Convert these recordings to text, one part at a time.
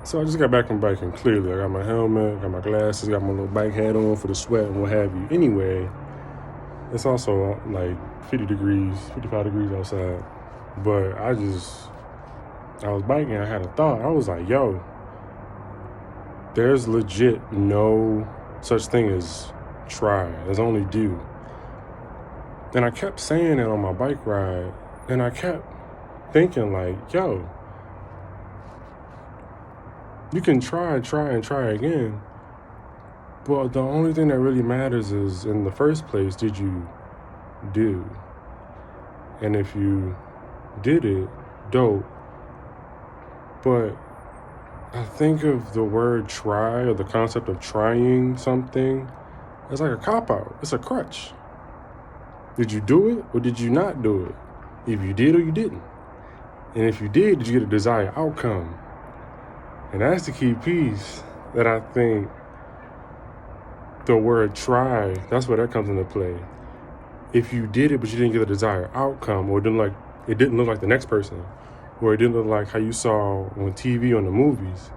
So I just got back from biking, clearly. I got my helmet, got my glasses, got my little bike hat on for the sweat and what have you. Anyway, it's also like 50 degrees, 55 degrees outside. But I was biking, I had a thought. I was like, yo, there's legit no such thing as try. There's only do. And I kept saying it on my bike ride, and I kept thinking like, yo, you can try again, but the only thing that really matters is, in the first place, did you do? And if you did it, dope. But I think of the word try, or the concept of trying something, as like a cop-out. It's a crutch. Did you do it or did you not do it? If you did or you didn't. And if you did you get a desired outcome? And that's the key piece that I think the word try, that's where that comes into play. If you did it but you didn't get the desired outcome, or it didn't look like the next person, or it didn't look like how you saw on TV, on the movies,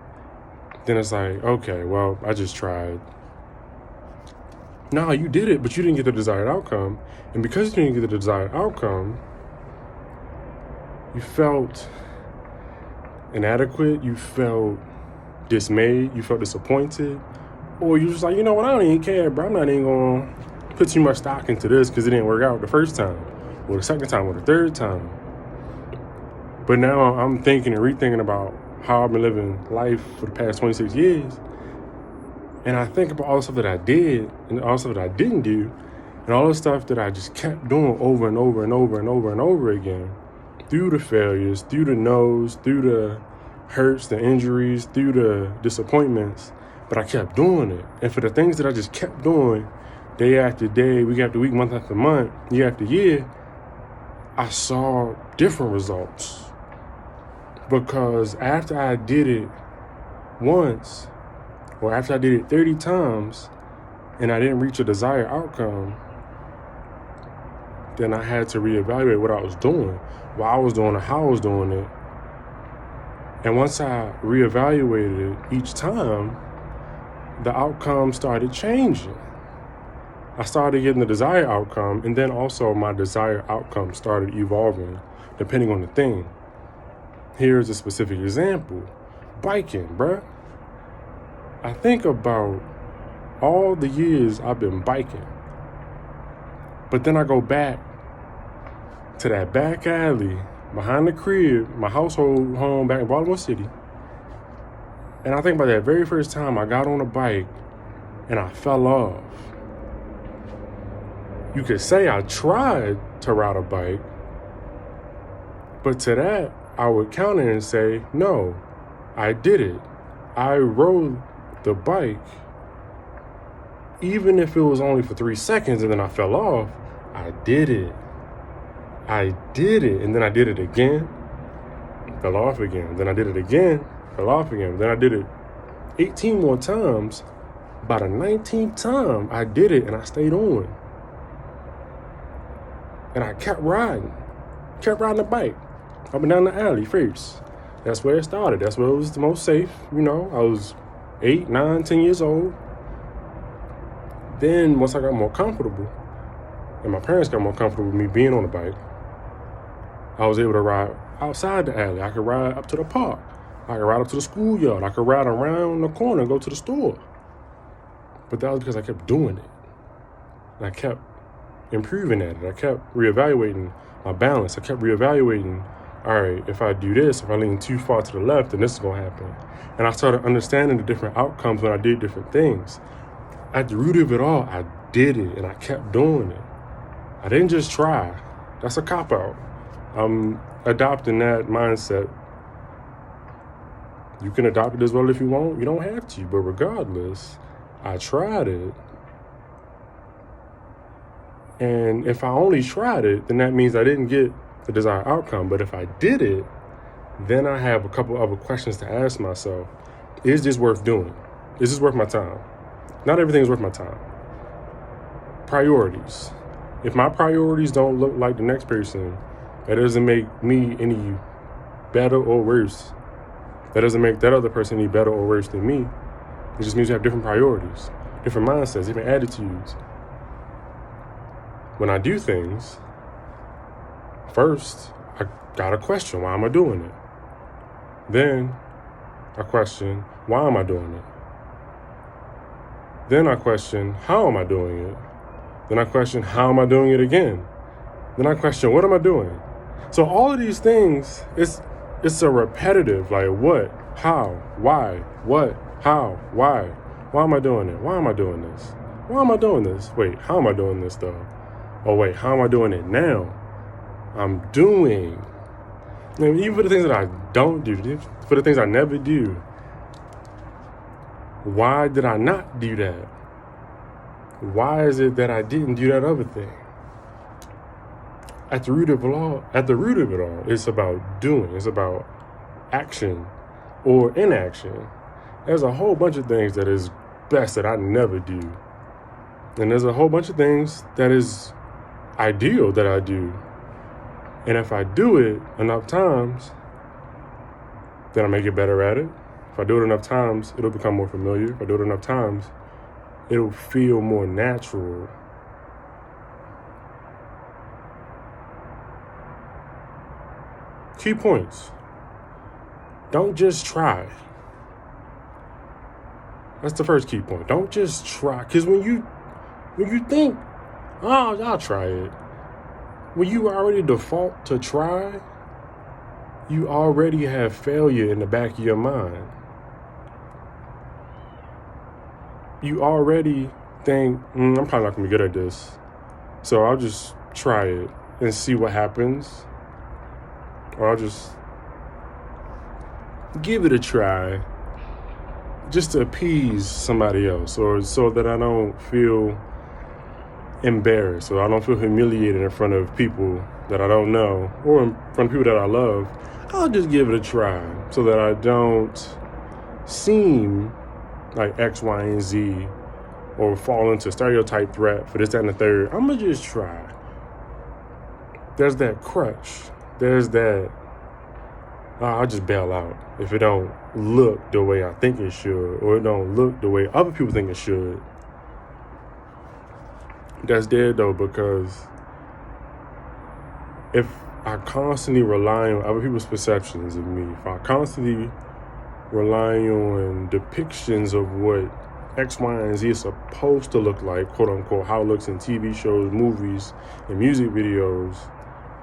then it's like, okay, well, I just tried. No, you did it, but you didn't get the desired outcome. And because you didn't get the desired outcome, you felt inadequate, you felt dismayed, you felt disappointed, or you just like, you know what, I don't even care, bro. I'm not even going to put too much stock into this because it didn't work out the first time, or the second time, or the third time. But now I'm thinking and rethinking about how I've been living life for the past 26 years. And I think about all the stuff that I did and all the stuff that I didn't do, and all the stuff that I just kept doing over and over and over and over and over again, through the failures, through the no's, through the hurts, the injuries, through the disappointments. But I kept doing it. And for the things that I just kept doing, day after day, week after week, month after month, year after year, I saw different results. Because after I did it once, or after I did it 30 times, and I didn't reach a desired outcome, then I had to reevaluate what I was doing, why I was doing it, how I was doing it. And once I reevaluated it each time, the outcome started changing. I started getting the desired outcome, and then also my desired outcome started evolving depending on the thing. Here's a specific example. Biking, bruh. I think about all the years I've been biking, but then I go back to that back alley behind the crib, my household home back in Baltimore City, and I think about that very first time I got on a bike and I fell off. You could say I tried to ride a bike, but to that, I would counter and say, no, I did it. I rode the bike, even if it was only for 3 seconds and then I fell off. I did it. And then I did it again, fell off again. Then I did it again, fell off again. Then I did it 18 more times. By the 19th time, I did it and I stayed on. And I kept riding the bike up and down the alley first. That's where it started. That's where it was the most safe. You know, I was 8, 9, 10 years old. Then once I got more comfortable, and my parents got more comfortable with me being on the bike, I was able to ride outside the alley. I could ride up to the park. I could ride up to the schoolyard. I could ride around the corner and go to the store. But that was because I kept doing it. And I kept improving at it. I kept reevaluating my balance. I kept reevaluating, all right, if I do this, if I lean too far to the left, then this is going to happen. And I started understanding the different outcomes when I did different things. At the root of it all, I did it and I kept doing it. I didn't just try. That's a cop-out. I'm adopting that mindset. You can adopt it as well if you want. You don't have to. But regardless, I tried it. And if I only tried it, then that means I didn't get the desired outcome. But if I did it, then I have a couple other questions to ask myself. Is this worth doing? Is this worth my time? Not everything is worth my time. Priorities. If my priorities don't look like the next person, that doesn't make me any better or worse That doesn't make that other person any better or worse than me. It just means you have different priorities, different mindsets, different attitudes. When I do things, first, I gotta question, why am I doing it? Then I question, why am I doing it? Then I question, how am I doing it? Then I question, how am I doing it again? Then I question, what am I doing? So all of these things, it's a repetitive, like what, how, why, what, how, why? Why am I doing it? Why am I doing this? Why am I doing this? Wait, how am I doing this though? Oh wait, how am I doing it now? I'm doing. And even for the things that I don't do, for the things I never do, why did I not do that? Why is it that I didn't do that other thing? At the root of it all, it's about doing. It's about action or inaction. There's a whole bunch of things that is best that I never do. And there's a whole bunch of things that is ideal that I do. And if I do it enough times, then I may get better at it. If I do it enough times, it'll become more familiar. If I do it enough times, it'll feel more natural. Key points. Don't just try. That's the first key point. Don't just try. Because when you think, oh, I'll try it, when you already default to try, you already have failure in the back of your mind. You already think, I'm probably not going to be good at this, so I'll just try it and see what happens. Or I'll just give it a try just to appease somebody else, or so that I don't feel embarrassed, or I don't feel humiliated in front of people that I don't know, or in front of people that I love. I'll just give it a try so that I don't seem like X, Y, and Z, or fall into stereotype threat for this, that, and the third. I'm going to just try. There's that crutch. There's that, I'll just bail out if it don't look the way I think it should, or it don't look the way other people think it should. That's dead though, because if I constantly rely on other people's perceptions of me, if I constantly rely on depictions of what X, Y, and Z is supposed to look like, quote unquote, how it looks in TV shows, movies, and music videos,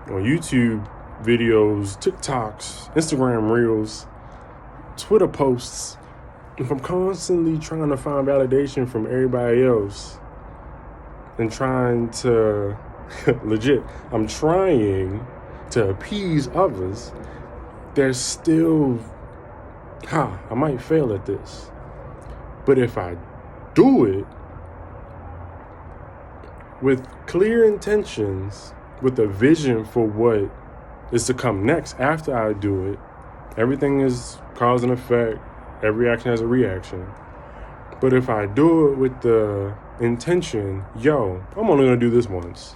on YouTube videos, TikToks, Instagram Reels, Twitter posts, if I'm constantly trying to find validation from everybody else and trying to, I'm trying to appease others, there's still, I might fail at this. But if I do it with clear intentions, with a vision for what is to come next after I do it, everything is cause and effect. Every action has a reaction. But if I do it with the intention, I'm only going to do this once.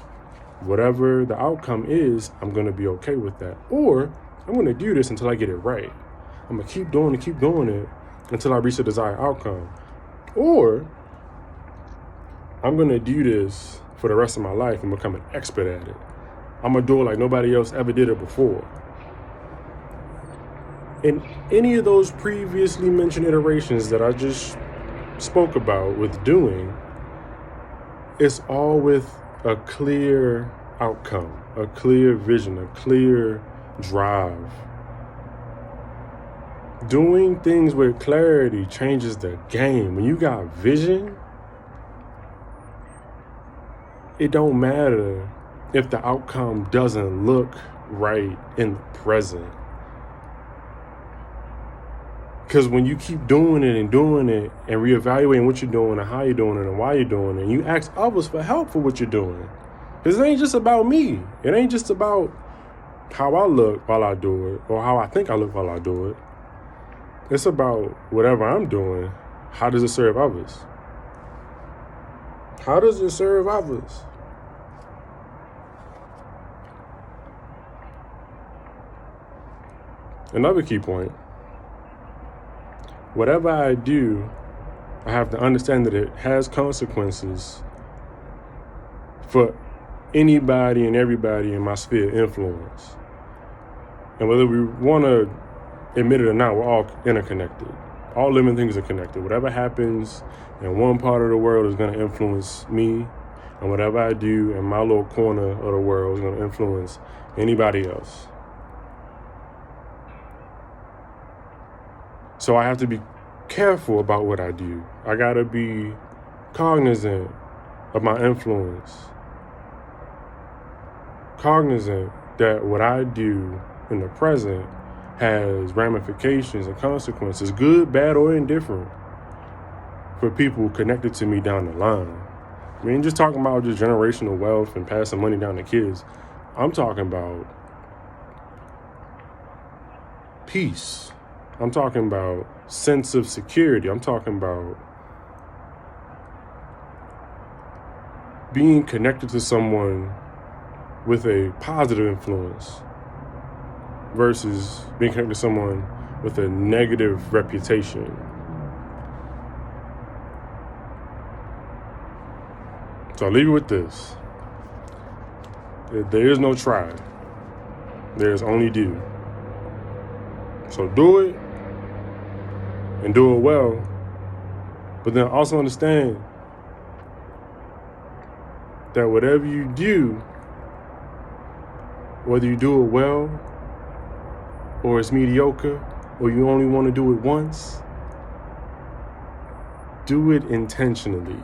Whatever the outcome is, I'm going to be okay with that. Or I'm going to do this until I get it right. I'm going to keep doing it until I reach the desired outcome. Or I'm going to do this for the rest of my life and become an expert at it. I'm going to do it like nobody else ever did it before. In any of those previously mentioned iterations that I just spoke about with doing, it's all with a clear outcome, a clear vision, a clear drive. Doing things with clarity changes the game. When you got vision, it don't matter if the outcome doesn't look right in the present. Because when you keep doing it and reevaluating what you're doing and how you're doing it and why you're doing it, and you ask others for help for what you're doing. Because it ain't just about me. It ain't just about how I look while I do it or how I think I look while I do it. It's about whatever I'm doing, how does it serve others? How does it serve others? Another key point whatever I do, I have to understand that it has consequences for anybody and everybody in my sphere of influence. And whether we want to admit it or not, we're all interconnected. All living things are connected. Whatever happens in one part of the world is going to influence me, and whatever I do in my little corner of the world is going to influence anybody else. So I have to be careful about what I do. I got to be cognizant of my influence. Cognizant that what I do in the present has ramifications and consequences, good, bad, or indifferent, for people connected to me down the line. I mean, just talking about just generational wealth and passing money down to kids. I'm talking about peace. I'm talking about sense of security. I'm talking about being connected to someone with a positive influence versus being connected to someone with a negative reputation. So I'll leave you with this. There is no try. There is only do. So do it and do it well. But then also understand that whatever you do, whether you do it well or it's mediocre or you only want to do it once, do it intentionally.